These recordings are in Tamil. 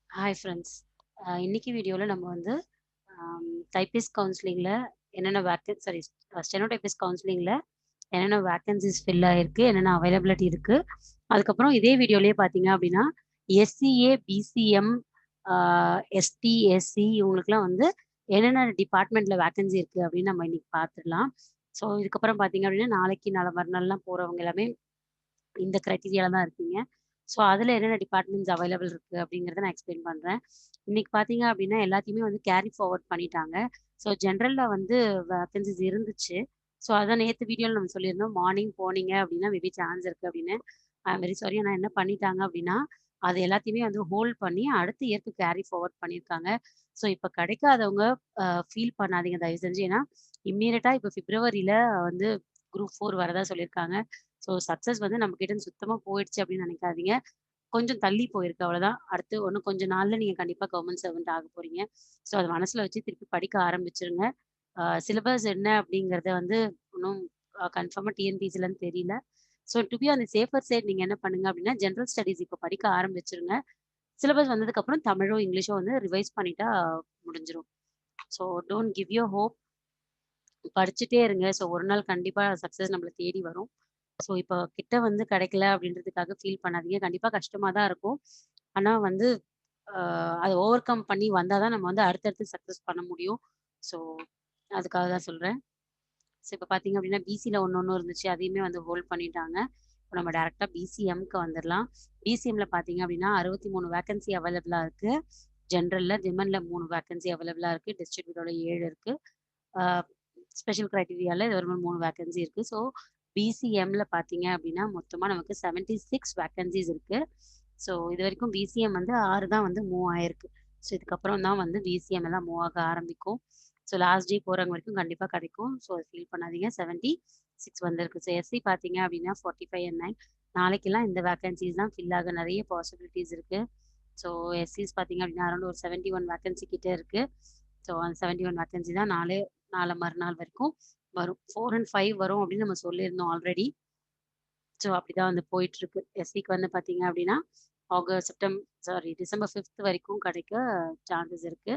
Hi friends. இன்னைக்கு வீடியோல நம்ம வந்து டைப்பிஸ்ட் கவுன்சிலிங்ல என்னென்ன ஸ்டெனோடைப்பிஸ்ட் கவுன்சிலிங்ல என்னென்ன வேக்கன்சிஸ் ஃபில் ஆயிருக்கு, என்னென்ன அவைலபிலிட்டி இருக்கு. அதுக்கப்புறம் இதே வீடியோலயே பார்த்தீங்க அப்படின்னா, எஸ்சிஏ, பிசிஎம், எஸ்டி, எஸ்சி இவங்களுக்குலாம் வந்து என்னென்ன டிபார்ட்மெண்ட்ல வேக்கன்சி இருக்கு அப்படின்னு நம்ம இன்னைக்கு பார்த்துடலாம். ஸோ இதுக்கப்புறம் பார்த்தீங்க அப்படின்னா, நாளைக்கு நாளை மறுநாள்லாம் போறவங்க எல்லாமே இந்த கிரைட்டீரியால தான் இருக்கீங்க. ஸோ அதில என்னென்ன டிபார்ட்மெண்ட்ஸ் அவைலபிள் இருக்கு அப்படிங்கிறத நான் எக்ஸ்பிளைன் பண்றேன். இன்னைக்கு பார்த்தீங்க அப்படின்னா, எல்லாத்தையுமே வந்து கேரி ஃபார்வர்ட் பண்ணிட்டாங்க. ஸோ ஜென்ரல்ல வந்து வேக்கன்ஸிஸ் இருந்துச்சு. ஸோ அதான் நேத்து வீடியோல நம்ம சொல்லியிருந்தோம். மார்னிங் போனீங்க அப்படின்னா மேபி சான்ஸ் இருக்கு அப்படின்னு. ஐ அம் வெரி சாரி. ஆனா என்ன பண்ணிட்டாங்க அப்படின்னா, அது எல்லாத்தையுமே வந்து ஹோல்ட் பண்ணி அடுத்த இயர்க்கு கேரி ஃபார்வர்ட் பண்ணியிருக்காங்க. ஸோ இப்ப கிடைக்காதவங்க ஃபீல் பண்ணாதீங்க தயவு செஞ்சு. ஏன்னா இம்மீடியட்டா இப்ப பிப்ரவரியில வந்து குரூப் 4 வரதா சொல்லியிருக்காங்க. ஸோ சக்சஸ் வந்து நம்மகிட்ட இருந்து சுத்தமா போயிடுச்சு அப்படின்னு நினைக்காதீங்க. கொஞ்சம் தள்ளி போயிருக்கு அவ்வளோதான். அடுத்து இன்னும் கொஞ்ச நாள்ல நீங்க கண்டிப்பா கவர்மெண்ட் சர்வன்ட் ஆக போறீங்க. ஸோ அத மனசுல வச்சு திருப்பி படிக்க ஆரம்பிச்சுருங்க. சிலபஸ் என்ன அப்படிங்கிறத வந்து இன்னும் கன்ஃபார்மா டிஎன்பிசிலன்னு தெரியல. So to be on the safer side நீங்க என்ன பண்ணுங்க அப்படின்னா, ஜெனரல் ஸ்டடீஸ் இப்ப படிக்க ஆரம்பிச்சுருங்க. சிலபஸ் வந்ததுக்கப்புறம் தமிழோ, இங்கிலீஷோ வந்து ரிவைஸ் பண்ணிட்டா முடிஞ்சிரும். So don't give your hope. படிச்சுட்டே இருங்க. ஸோ ஒரு நாள் கண்டிப்பா சக்சஸ் நம்மள தேடி வரும். ஸோ இப்போ கிட்ட வந்து கிடைக்கல அப்படின்றதுக்காக ஃபீல் பண்ணாதீங்க. கண்டிப்பா கஷ்டமா தான் இருக்கும். ஆனா வந்து அ அத ஓவர் கம் பண்ணி வந்தா தான் நம்ம வந்து அடுத்தடுத்து சக்சஸ் பண்ண முடியும். ஸோ அதுக்காக தான் சொல்றேன். ஸோ இப்ப பார்த்தீங்க அப்படின்னா, பிசில ஒண்ணு இருந்துச்சு. அதையுமே வந்து ஹோல்ட் பண்ணிட்டாங்க. இப்ப நம்ம டைரக்ட்டா பிசிஎம்க்கு வந்துரலாம். பிசிஎம்ல பார்த்தீங்க அப்படின்னா, 63 வேக்கன்சி அவைலபிளா இருக்கு. ஜெனரல்ல, விமென்ல 3 வேக்கன்சி அவைலபிளா இருக்கு. டிஸ்ட்ரிபியூட்டரோட 7 இருக்கு. அ ஸ்பெஷல் கிரைட்டீரியால இது ஒரு 3 வேக்கன்சி இருக்கு. ஸோ பிசிஎம்ல பார்த்தீங்க அப்படின்னா, மொத்தமா நமக்கு 76 வேக்கன்சிஸ் இருக்கு. ஸோ இதுவரைக்கும் பிசிஎம் வந்து 6 தான் வந்து மூவ் ஆயிருக்கு. ஸோ இதுக்கப்புறம் தான் வந்து பிசிஎம் எல்லாம் மூவ் ஆக ஆரம்பிக்கும். ஸோ லாஸ்ட் டே போறவங்க வரைக்கும் கண்டிப்பா கிடைக்கும். ஸோ ஃபீல் பண்ணாதீங்க. 76 வந்திருக்கு. ஸோ எஸ்சி பார்த்தீங்க அப்படின்னா 45 அண்ட் 9 நாளைக்கெல்லாம் இந்த வேக்கன்சிஸ் தான் ஃபில் ஆக நெறைய பாசிபிலிட்டீஸ் இருக்கு. ஸோ எஸ்சிஸ் பார்த்தீங்க அப்படின்னா, அரௌண்ட் ஒரு 71 வேக்கன்சி கிட்ட இருக்கு. ஸோ அந்த 71 வேக்கன்சி தான் நாளை மறுநாள் வரைக்கும் வரும். 4 அண்ட் 5 வரும் அப்படின்னு நம்ம சொல்லியிருந்தோம் ஆல்ரெடி. ஸோ அப்படிதான் வந்து போயிட்டுருக்கு. எஸ்சிக்கு வந்து பார்த்தீங்க அப்படின்னா, டிசம்பர் 5த் வரைக்கும் கிடைக்க சான்சஸ் இருக்கு.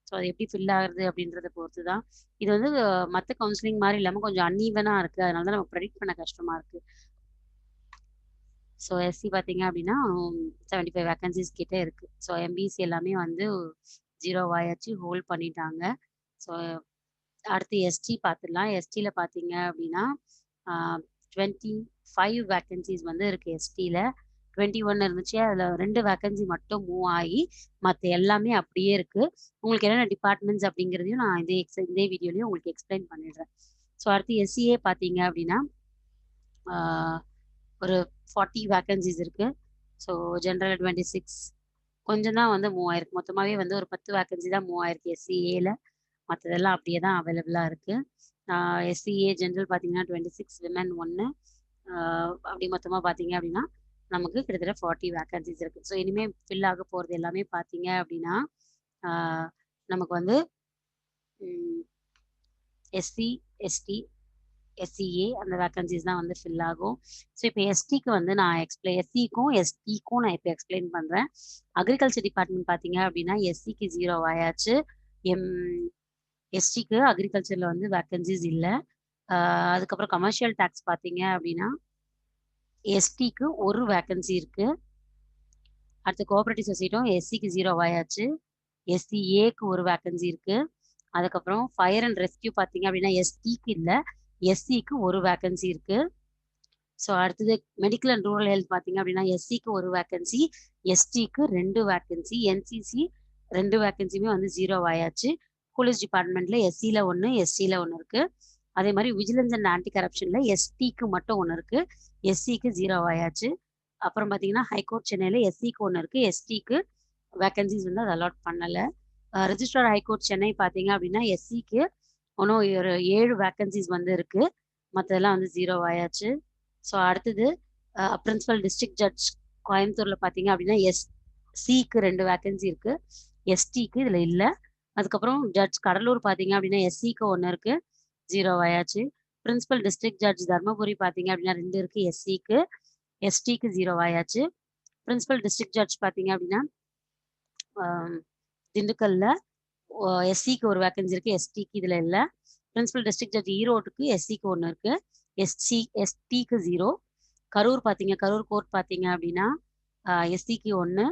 ஸோ அது எப்படி ஃபில் ஆகுறது அப்படின்றத பொறுத்து தான். இது வந்து மத்த கவுன்சிலிங் மாரி இல்லாம கொஞ்சம் அன்ஈவனா இருக்கு. அதனால தான் நமக்கு ப்ரெடிக்ட் பண்ண கஷ்டமா இருக்கு. ஸோ எஸ்சி பார்த்தீங்க அப்படின்னா 75 வேக்கன்சிஸ் கிட்ட இருக்கு. ஸோ எம்பிசி எல்லாமே வந்து 0 ஆயாச்சு ஹோல்ட் பண்ணிட்டாங்க. ஸோ அடுத்து எஸ்டி பார்த்துடலாம். எஸ்டில பார்த்தீங்க அப்படின்னா, ஆ 25 வேக்கன்சிஸ் வந்து இருக்கு எஸ்டில. 21 இருந்துச்சு. அதுல 2 வேக்கன்சி மட்டும் மூவ் ஆகி, மத்த எல்லாமே அப்படியே இருக்கு. உங்களுக்கு என்னென்ன டிபார்ட்மெண்ட்ஸ் அப்படிங்கிறதையும் நான் இதே வீடியோலயும் உங்களுக்கு எக்ஸ்பிளைன் பண்ணிடுறேன். ஸோ அடுத்து எஸ்சிஏ பார்த்தீங்க அப்படின்னா, ஆ ஒரு 40 வேக்கன்சிஸ் இருக்கு. ஸோ ஜெனரல் 26 கொஞ்சம் தான் வந்து மூவ் ஆயிருக்கு. மொத்தமாவே வந்து ஒரு 10 வேக்கன்சி தான் மூவ் ஆயிருக்கு எஸ்சிஏல. மத்ததெல்லாம் அப்படியே தான் அவைலபிளா இருக்கு. எஸ்சிஏ ஜெனரல் பார்த்தீங்கன்னா 26 விமென் 1 அ அப்படி மொத்தமா பார்த்தீங்க அப்படின்னா, நமக்கு கிட்டத்தட்ட 40 வேக்கன்சிஸ் இருக்கு. ஸோ இனிமே ஃபில் ஆக போறது எல்லாமே பார்த்தீங்க அப்படின்னா, ஆ நமக்கு வந்து ம் எஸ்சி, எஸ்டி, எஸ்சிஏ அந்த வேக்கன்சிஸ் தான் வந்து ஃபில் ஆகும். ஸோ இப்ப எஸ்டிக்கு வந்து நான் எஸ்சிக்கும், எஸ்டிக்கும் நான் இப்ப எக்ஸ்பிளைன் பண்றேன். அக்ரிகல்ச்சர் டிபார்ட்மெண்ட் பார்த்தீங்க அப்படின்னா, எஸ்சிக்கு 0 ஆயாச்சு. எம் எஸ்டிக்கு அக்ரிகல்ச்சர்ல வந்து வேக்கன்சிஸ் இல்ல. அ அதுக்கப்புறம் கமர்ஷியல் டாக்ஸ் பார்த்தீங்க அப்படின்னா, எஸ்டிக்கு 1 வேக்கன்சி இருக்கு. அடுத்து கோஆப்பரேட்டிவ் சொசைட்டியும் எஸ்சிக்கு 0 ஆயாச்சு. எஸ்சிஏக்கு 1 வேக்கன்சி இருக்கு. அதுக்கப்புறம் ஃபயர் அண்ட் ரெஸ்க்யூ பார்த்தீங்க அப்படின்னா, எஸ்டிக்கு இல்ல. எஸ்சிக்கு 1 வேக்கன்சி இருக்கு. ஸோ அடுத்தது மெடிக்கல் அண்ட் ரூரல் ஹெல்த் பார்த்தீங்க அப்படின்னா, எஸ்சிக்கு 1 வேக்கன்சி, எஸ்டிக்கு 2 வேக்கன்சி, என்சிசி 2 வேக்கன்சியுமே வந்து 0 ஆயாச்சு. போலீஸ் டிபார்ட்மெண்ட்ல எஸ்சில 1, எஸ்டில 1 இருக்கு. அதே மாரி விஜிலன்ஸ் அண்ட் ஆன்டி கரப்ஷன்ல எஸ்டிக்கு மட்டும் 1 இருக்கு. எஸ்சிக்கு 0 ஆயாச்சு. அப்புறம் பார்த்தீங்கன்னா, ஹைகோர்ட் சென்னையில எஸ்சிக்கு 1 இருக்கு. எஸ்டிக்கு வேக்கன்சிஸ் வந்து அத அலாட் பண்ணல. ரிஜிஸ்ட்ரார் ஹைகோர்ட் சென்னை பார்த்தீங்க அப்படின்னா, எஸ்சிக்கு இன்னும் ஒரு 7 வேக்கன்சிஸ் வந்து இருக்கு. மத்ததெல்லாம் வந்து 0 ஆயாச்சு. ஸோ அடுத்தது பிரின்சிபல் டிஸ்ட்ரிக்ட் ஜட்ஜ் கோயம்புத்தூர்ல பார்த்தீங்க அப்படின்னா, எஸ்சிக்கு 2 வேக்கன்சி இருக்கு. எஸ்டிக்கு இதுல இல்ல. அதுக்கப்புறம் ஜட்ஜ் கடலூர் பார்த்தீங்க அப்படின்னா, எஸ்சிக்கு 1 இருக்கு. 0 ஆயாச்சு. பிரின்சிபல் டிஸ்ட்ரிக்ட் ஜட்ஜ் தர்மபுரி பார்த்தீங்க அப்படின்னா 2 இருக்கு எஸ்சிக்கு. எஸ்டிக்கு 0 ஆயாச்சு. பிரின்சிபல் டிஸ்ட்ரிக்ட் ஜட்ஜ் பார்த்தீங்க அப்படின்னா, திண்டுக்கல்ல எஸ்சிக்கு ஒரு வேக்கன்சி இருக்கு. எஸ்டிக்கு இதுல இல்ல. பிரின்சிபல் டிஸ்ட்ரிக்ட் ஜட்ஜ் ஈரோட்டுக்கு எஸ்சிக்கு 1 இருக்கு. எஸ்டிக்கு 0. கரூர் கோர்ட் பார்த்தீங்க அப்படின்னா எஸ்சிக்கு 1,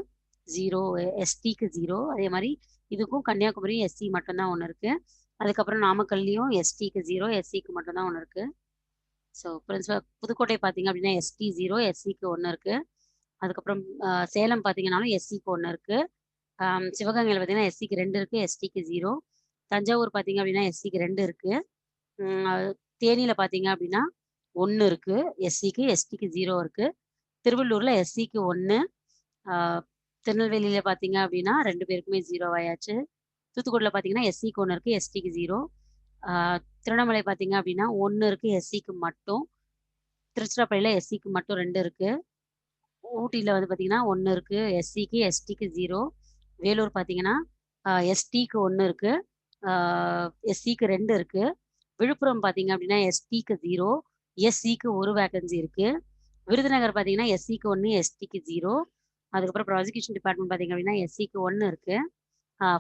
0, எஸ்டிக்கு 0. அதே மாதிரி இதுக்கும் கன்னியாகுமரி எஸ்சி மட்டும்தான் 1 இருக்கு. அதுக்கப்புறம் நாமக்கல்லையும் எஸ்டிக்கு 0, எஸ்சிக்கு மட்டும்தான் 1 இருக்கு. ஸோ புதுக்கோட்டை பார்த்தீங்க அப்படின்னா எஸ்டி 0, எஸ்சிக்கு 1 இருக்கு. அதுக்கப்புறம் சேலம் பார்த்தீங்கன்னாலும் எஸ்சிக்கு 1 இருக்கு. சிவகங்கையில் பார்த்தீங்கன்னா எஸ்சிக்கு 2 இருக்கு, எஸ்டிக்கு 0. தஞ்சாவூர் பார்த்தீங்க அப்படின்னா எஸ்சிக்கு 2 இருக்கு. தேனியில் பார்த்தீங்க அப்படின்னா 1 இருக்கு, எஸ்சிக்கு, எஸ்டிக்கு 0 இருக்கு. திருவள்ளூர்ல எஸ்சிக்கு 1. திருநெல்வேலியில பார்த்தீங்க அப்படின்னா 2 பேருக்குமே 0 ஆயாச்சு. தூத்துக்குடியில் பார்த்தீங்கன்னா எஸ்சிக்கு 1 இருக்கு, எஸ்டிக்கு 0. திருவண்ணாமலை பார்த்தீங்க அப்படின்னா 1 இருக்கு, எஸ்சிக்கு மட்டும். திருச்சிராப்பள்ளியில் எஸ்சிக்கு மட்டும் 2 இருக்கு. ஊட்டியில் வந்து பார்த்தீங்கன்னா 1 இருக்கு, எஸ்சிக்கு, எஸ்டிக்கு 0. வேலூர் பார்த்தீங்கன்னா எஸ்டிக்கு 1 இருக்கு, எஸ்சிக்கு 2 இருக்கு. விழுப்புரம் பார்த்தீங்க அப்படின்னா எஸ்டிக்கு 0, எஸ்சிக்கு 1 வேக்கன்சி இருக்கு. விருதுநகர் பார்த்தீங்கன்னா எஸ்சிக்கு 1, எஸ்டிக்கு 0. அதுக்கப்புறம் ப்ராசிக்யூஷன் டிபார்ட்மெண்ட் பார்த்தீங்க அப்படின்னா எஸ்சிக்கு 1 இருக்கு.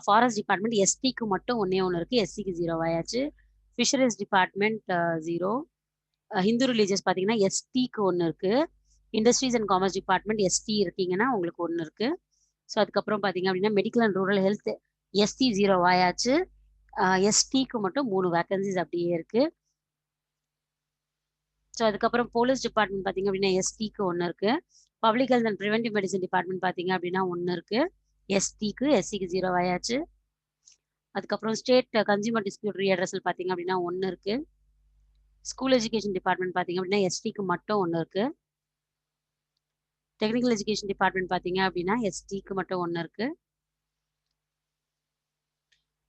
ஃபாரஸ்ட் டிபார்ட்மெண்ட் எஸ்டிக்கு மட்டும் 1 இருக்கு, எஸ்சிக்கு 0 ஆயாச்சு. Fisheries department 0. ஹிந்து ரிலீஜியஸ் பார்த்தீங்கன்னா எஸ்டிக்கு 1 இருக்கு. Industries and commerce department ST இருக்கீங்கன்னா உங்களுக்கு 1 இருக்கு. ஸோ அதுக்கப்புறம் பார்த்தீங்க அப்படின்னா medical and rural health ST 0 ஆயாச்சு. எஸ்டிக்கு மட்டும் 3 வேக்கன்சிஸ் அப்படியே இருக்கு. ஸோ அதுக்கப்புறம் போலீஸ் டிபார்ட்மெண்ட் பார்த்தீங்க அப்படின்னா எஸ்டிக்கு 1 இருக்கு. Public health and preventive medicine department பார்த்தீங்க அப்படின்னா 1 இருக்கு, எஸ்டிக்கு, எஸ்சிக்கு 0 ஆயாச்சு. அதுக்கப்புறம் ஸ்டேட் கன்சியூமர் டிஸ்பியூட் ரீஅட்ரஸல் பார்த்தீங்க அப்படின்னா 1 இருக்கு. ஸ்கூல் எஜுகேஷன் டிபார்ட்மெண்ட் பார்த்தீங்க அப்படின்னா எஸ்டிக்கு மட்டும் 1 இருக்கு. டெக்னிக்கல் எஜுகேஷன் டிபார்ட்மெண்ட் பார்த்தீங்க அப்படின்னா எஸ்டிக்கு மட்டும் 1 இருக்கு.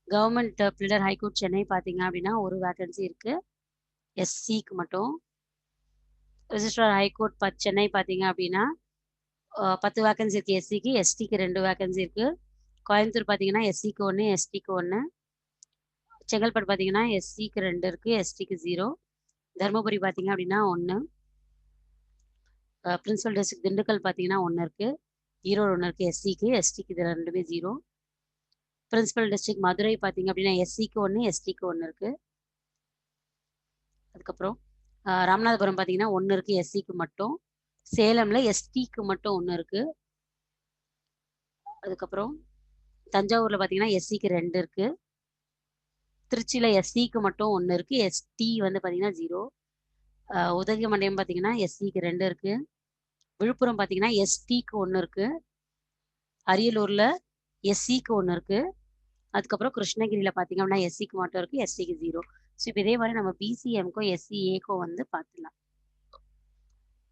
கவர்மெண்ட் பில்டர் ஹைகோர்ட் சென்னை பார்த்தீங்க அப்படின்னா 1 வேக்கன்சி இருக்கு, எஸ்சிக்கு மட்டும். ரெஜிஸ்ட்ரார் ஹைகோர்ட் சென்னை பார்த்தீங்க அப்படின்னா 10 வேக்கன்சி இருக்கு, எஸ்சிக்கு, எஸ்டிக்கு 2 வேக்கன்சி இருக்கு. கோயம்புத்தூர் பார்த்தீங்கன்னா எஸ்சிக்கு 1, எஸ்டிக்கு 1. செங்கல்பட்டு பார்த்தீங்கன்னா எஸ்சிக்கு 2 இருக்கு, எஸ்டிக்கு 0. தருமபுரி பார்த்தீங்க அப்படின்னா 1. பிரின்சிபல் டிஸ்ட்ரிக்ட் திண்டுக்கல் பார்த்தீங்கன்னா 1 இருக்கு, ஈரோடு 1 இருக்கு, எஸ்சிக்கு, எஸ்டிக்கு இதில் 2மே 0. பிரின்சிபல் டிஸ்ட்ரிக்ட் மதுரை பார்த்தீங்க அப்படின்னா எஸ்சிக்கு 1, எஸ்டிக்கு 1 இருக்கு. அதுக்கப்புறம் ராமநாதபுரம் பார்த்தீங்கன்னா 1 இருக்கு, எஸ்சிக்கு மட்டும். சேலம்ல எஸ்டிக்கு மட்டும் 1 இருக்கு. அதுக்கப்புறம் தஞ்சாவூர்ல பார்த்தீங்கன்னா எஸ்சிக்கு 2 இருக்கு. திருச்சியில எஸ்சிக்கு மட்டும் 1 இருக்கு, எஸ்டி வந்து பார்த்தீங்கன்னா 0. உதகமண்டலம் பார்த்தீங்கன்னா எஸ்சிக்கு 2 இருக்கு. விழுப்புரம் பார்த்தீங்கன்னா எஸ்டிக்கு 1 இருக்கு. அரியலூர்ல எஸ்சிக்கு 1 இருக்கு. அதுக்கப்புறம் கிருஷ்ணகிரியில் பார்த்தீங்க அப்படின்னா எஸ்சிக்கு மட்டும் இருக்கு, எஸ்சிக்கு 0. ஸோ இப்போ இதே மாதிரி நம்ம பிசிஎம்க்கும் எஸ்சிஏக்கும் வந்து பார்த்துக்கலாம்.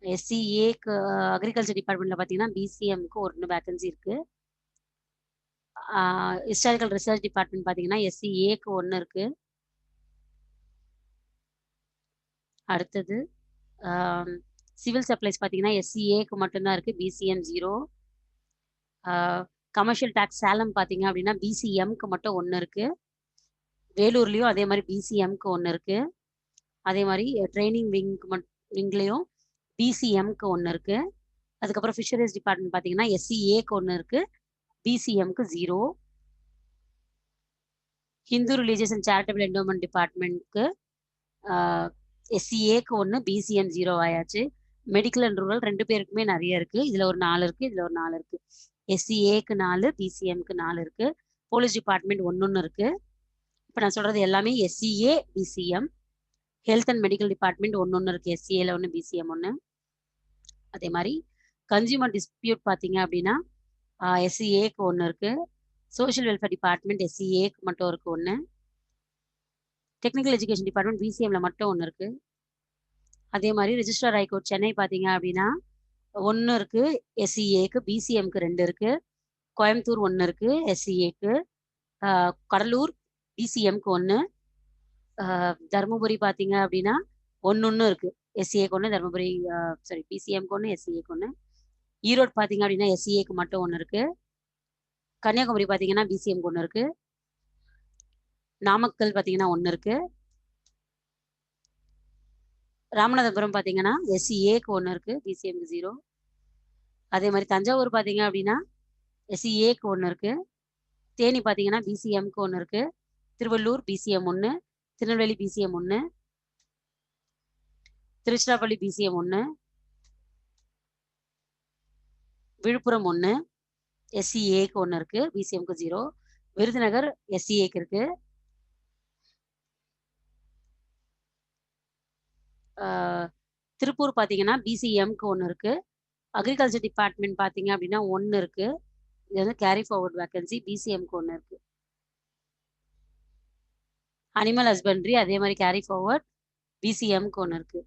எஸ்சிஏக்கு அக்ரிகல்ச்சர் டிபார்ட்மெண்ட்ல பார்த்தீங்கன்னா பிசிஎம்க்கு 1 வேக்கன்சி இருக்கு. ஹிஸ்டாரிக்கல் ரிசர்ச் டிபார்ட்மெண்ட் பார்த்தீங்கன்னா எஸ்சிஏக்கு 1 இருக்கு. அடுத்தது சிவில் சப்ளைஸ் பார்த்தீங்கன்னா எஸ்சிஏக்கு மட்டும்தான் இருக்கு, பிசிஎம் 0. கமர்ஷியல் டேக்ஸ் சேலம் பார்த்தீங்க அப்படின்னா பிசிஎம்க்கு மட்டும் 1 இருக்கு. வேலூர்லேயும் அதே மாதிரி பிசிஎம்க்கு 1 இருக்கு. அதே மாதிரி ட்ரைனிங் விங்லேயும் பிசிஎம்க்கு 1 இருக்கு. அதுக்கப்புறம் ஃபிஷரிஸ் டிபார்ட்மெண்ட் பார்த்தீங்கன்னா எஸ்சிஏக்கு 1 இருக்கு, பிசிஎம்க்கு 0. Hindu religious and charitable endowment டிபார்ட்மெண்ட்க்கு எஸ்சிஏக்கு 1, பிசிஎம் 0 ஆயாச்சு. மெடிக்கல் அண்ட் ரூரல் 2 பேருக்குமே நிறைய இருக்கு. இதுல ஒரு 4 இருக்கு, இதுல ஒரு 4 இருக்கு. எஸ்சிஏக்கு 4, பிசிஎம்க்கு 4 இருக்கு. போலீஸ் டிபார்ட்மெண்ட் 1 இருக்கு. இப்போ நான் சொல்றது எல்லாமே SCA, PCM. Health and medical department 1 இருக்கு, எஸ்சிஏல 1, பிசிஎம் 1. அதே மாதிரி கன்சியூமர் டிஸ்பியூட் பார்த்தீங்க அப்படின்னா எஸ்சிஏக்கு 1 இருக்கு. சோஷியல் வெல்ஃபேர் டிபார்ட்மெண்ட் எஸ்சிஏக்கு மட்டும் இருக்கு 1. டெக்னிக்கல் எஜுகேஷன் டிபார்ட்மெண்ட் பிசிஎம்ல மட்டும் 1 இருக்கு. அதே மாதிரி ரெஜிஸ்ட்ரார் ஹைகோர்ட் சென்னை பார்த்தீங்க அப்படின்னா 1 இருக்கு, எஸ்சிஏக்கு, பிசிஎம்க்கு 2 இருக்கு. கோயம்புத்தூர் 1 இருக்கு, எஸ்சிஏக்கு. கடலூர் பிசிஎம்க்கு 1. தருமபுரி பார்த்தீங்க அப்படின்னா 1 இருக்கு, எஸ்சிஏக்கு 1, தருமபுரி பிசிஎம்க்கு 1, எஸ்சிஏக்கு 1. ஈரோடு பார்த்தீங்க அப்படின்னா எஸ்சிஏக்கு மட்டும் 1 இருக்கு. கன்னியாகுமரி பார்த்தீங்கன்னா பிசிஎம்க்கு 1 இருக்கு. நாமக்கல் பார்த்தீங்கன்னா 1 இருக்கு. ராமநாதபுரம் பார்த்தீங்கன்னா எஸ்சிஏக்கு 1 இருக்கு, பிசிஎம்க்கு 0. அதே மாதிரி தஞ்சாவூர் பார்த்தீங்க அப்படின்னா எஸ்சிஏக்கு 1 இருக்கு, தேனி பார்த்தீங்கன்னா பிசிஎம்க்கு 1 இருக்கு. Tiruvallur PCM 1, Tirunelveli PCM 1, Tiruchirappalli PCM 1, Viluppuram 1, எஸ்சிஏக்கு 1 இருக்கு, பிசிஎம்க்கு 0. விருதுநகர் எஸ்சிஏக்கு இருக்கு. திருப்பூர் பார்த்தீங்கன்னா பிசிஎம்க்கு 1 இருக்கு. அக்ரிகல்ச்சர் டிபார்ட்மெண்ட் பார்த்தீங்க அப்படின்னா 1 இருக்கு. இது வந்து கேரி ஃபார்வர்ட் வேக்கன்சி, பிசிஎம்க்கு 1 இருக்கு. அனிமல் ஹஸ்பண்ட்ரி அதே மாதிரி கேரி ஃபார்வர்ட், பிசிஎம்க்கு 1 இருக்கு.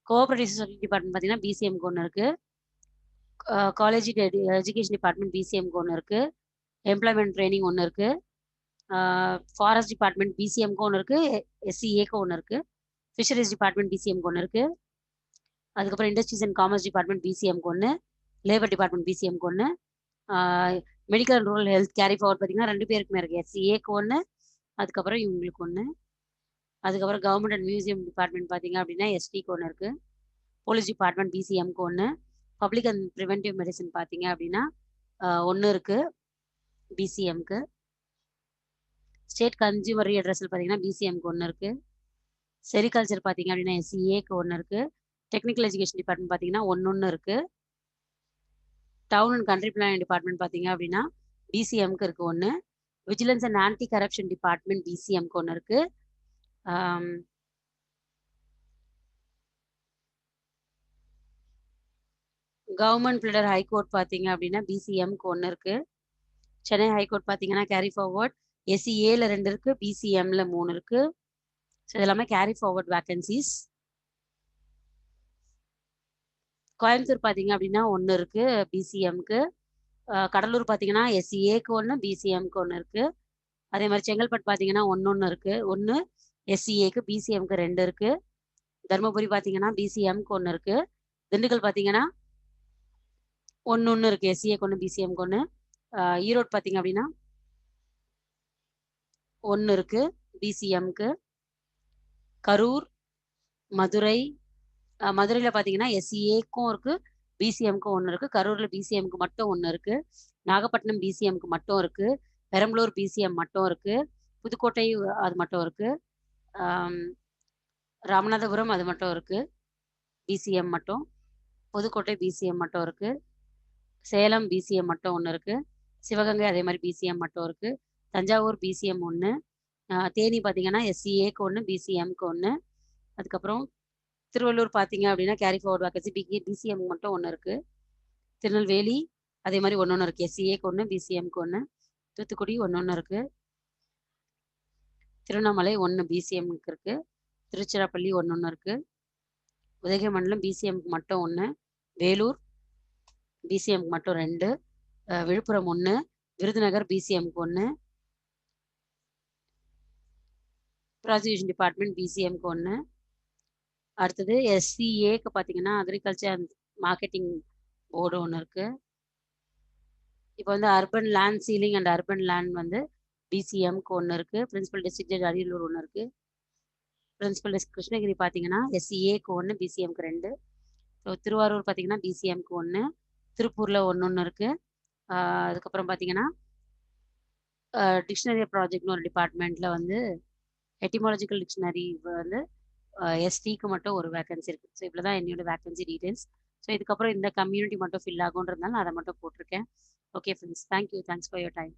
கோஆபரேட்டிவ் சொசைட்டி டிபார்ட்மெண்ட் பார்த்தீங்கன்னா பிசிஎம்க்கு 1 இருக்கு. காலேஜ் எஜுகேஷன் டிபார்ட்மெண்ட் பிசிஎம்க்கு 1 இருக்கு. எம்ப்ளாய்மெண்ட் ட்ரைனிங் 1 இருக்கு. ஃபாரஸ்ட் டிபார்ட்மெண்ட் பிசிஎம்க்கு 1 இருக்கு. எஸ்சிஏக்கு 1 இருக்கு. ஃபிஷரிஸ் டிபார்ட்மெண்ட் பிசிஎம்க்கு 1 இருக்கு. அதுக்கப்புறம் இண்டஸ்ட்ரீஸ் அண்ட் காமர்ஸ் டிபார்ட்மெண்ட் பிசிஎம்க்கு 1, லேபர் டிபார்ட்மெண்ட் பிசிஎம்க்கு 1, medical and rural health carry forward பார்த்தீங்கன்னா 2 பேருக்குமே இருக்கு. எஸ்சிஏக்கு 1, அதுக்கப்புறம் இவங்களுக்கு 1. அதுக்கப்புறம் கவர்மெண்ட் அண்ட் மியூசியம் டிபார்ட்மெண்ட் பார்த்தீங்க அப்படின்னா எஸ்டிக்கு 1 இருக்கு. போலீஸ் டிபார்ட்மெண்ட் பிசிஎம்க்கு 1, பப்ளிக் அண்ட் ப்ரிவென்டிவ் மெடிசன் பார்த்தீங்க அப்படின்னா 1 இருக்கு பிசிஎம்க்கு. ஸ்டேட் கன்சியூமர் அட்ரஸில் பார்த்தீங்கன்னா பிசிஎம்க்கு 1 இருக்கு. செரிகல்ச்சர் பார்த்தீங்க அப்படின்னா எஸ்சிஏக்கு 1 இருக்கு. டெக்னிக்கல் எஜுகேஷன் டிபார்ட்மெண்ட் பார்த்தீங்கன்னா 1 இருக்கு. Town and country planning department பார்த்தீங்க அப்படின்னா பிசிஎம்க்கு இருக்கு 1. Vigilance and anti corruption department பிசிஎம்க்கு 1 இருக்கு. கவர்மெண்ட் பிளடர் ஹைகோர்ட் பார்த்தீங்க அப்படின்னா பிசிஎம்க்கு 1 இருக்கு. சென்னை ஹைகோர்ட் பார்த்தீங்கன்னா கேரி ஃபார்வர்ட், எஸ்சிஏல 2 இருக்கு, பிசிஎம்ல 3 இருக்கு. ஸோ இதெல்லாமே கேரி ஃபார்வர்ட் வேக்கன்சிஸ். கோயம்புத்தூர் பார்த்தீங்க அப்படின்னா 1 இருக்கு பிசிஎம்க்கு. கடலூர் பார்த்தீங்கன்னா எஸ்சிஏக்கு 1, பிசிஎம்க்கு 1 இருக்கு. அதே மாதிரி செங்கல்பட்டு பார்த்தீங்கன்னா 1 இருக்கு, 1 எஸ்சிஏக்கு, பிசிஎம்க்கு 2 இருக்கு. தருமபுரி பார்த்தீங்கன்னா பிசிஎம்க்கு 1 இருக்கு. திண்டுக்கல் பார்த்தீங்கன்னா 1 இருக்கு, எஸ்சிஏக்கு 1, பிசிஎம்க்கு 1. ஈரோடு பார்த்தீங்க அப்படின்னா 1 இருக்கு பிசிஎம்க்கு. கரூர், மதுரை, மதுரையில் பார்த்தீங்கன்னா எஸ்சிஏக்கும் இருக்கு, பிசிஎம்க்கு 1 இருக்கு. கரூரில் பிசிஎம்க்கு மட்டும் 1 இருக்கு. நாகப்பட்டினம் பிசிஎம்க்கு மட்டும் இருக்கு. பெரம்பலூர் பிசிஎம் மட்டும் இருக்கு. புதுக்கோட்டை அது மட்டும் இருக்கு. ராமநாதபுரம் அது மட்டும் இருக்கு, பிசிஎம் மட்டும். புதுக்கோட்டை பிசிஎம் மட்டும் இருக்கு. சேலம் பிசிஎம் மட்டும் 1 இருக்கு. சிவகங்கை அதே மாதிரி பிசிஎம் மட்டும் இருக்கு. தஞ்சாவூர் பிசிஎம் 1. தேனி பார்த்தீங்கன்னா எஸ்சிஏக்கு 1, பிசிஎம்க்கு 1. அதுக்கப்புறம் திருவள்ளூர் பார்த்தீங்க அப்படின்னா கேரி ஃபார்வர்ட் வேக்கன்சி பிசிஎம் மட்டும் 1 இருக்கு. திருநெல்வேலி அதே மாதிரி 1 இருக்கு, எஸ்சிஏக்கு 1, பிசிஎம்க்கு 1. தூத்துக்குடி 1 இருக்கு. திருவண்ணாமலை 1 பிசிஎம்க்கு இருக்கு. திருச்சிராப்பள்ளி 1 இருக்கு. உதகைமண்டலம் பிசிஎம்க்கு மட்டும் 1. வேலூர் பிசிஎம்க்கு மட்டும் 2. விழுப்புரம் 1. விருதுநகர் பிசிஎம்க்கு 1. ப்ராசிக்யூஷன் டிபார்ட்மெண்ட் பிசிஎம்க்கு 1. அடுத்தது எஸ்சிஏக்கு பார்த்தீங்கன்னா அக்ரிகல்ச்சர் அண்ட் மார்க்கெட்டிங் போர்டு 1 இருக்கு. இப்போ வந்து urban land ceiling and urban land வந்து பிசிஎம்க்கு 1 இருக்கு. பிரின்சிபல் டிஸ்ட்ரிக்ட் ஜட்ஜ் அரியலூர் 1 இருக்கு. பிரின்சிபல் டிஸ்ட்ரிக்ட் கிருஷ்ணகிரி பார்த்தீங்கன்னா எஸ்சிஏக்கு 1, பிசிஎம்க்கு 2. ஸோ திருவாரூர் பார்த்தீங்கன்னா பிசிஎம்க்கு 1. திருப்பூரில் 1 இருக்கு. அதுக்கப்புறம் பார்த்தீங்கன்னா டிக்ஷனரி ப்ராஜெக்ட்னு ஒரு டிபார்ட்மெண்ட்டில் வந்து எட்டிமாலஜிக்கல் டிக்ஷனரி வந்து எஸ்டிக்கு மட்டும் ஒரு வேக்கன்சி இருக்குது. ஸோ இவ்வளோ தான் என்னோட வேக்கன்சி டீட்டெயில்ஸ். ஸோ இதுக்கப்புறம் இந்த கம்யூனிட்டி மட்டும் ஃபில் ஆகுன்றதுனால நான் அதை மட்டும் போட்டிருக்கேன். Okay friends, thank you, thanks for your time.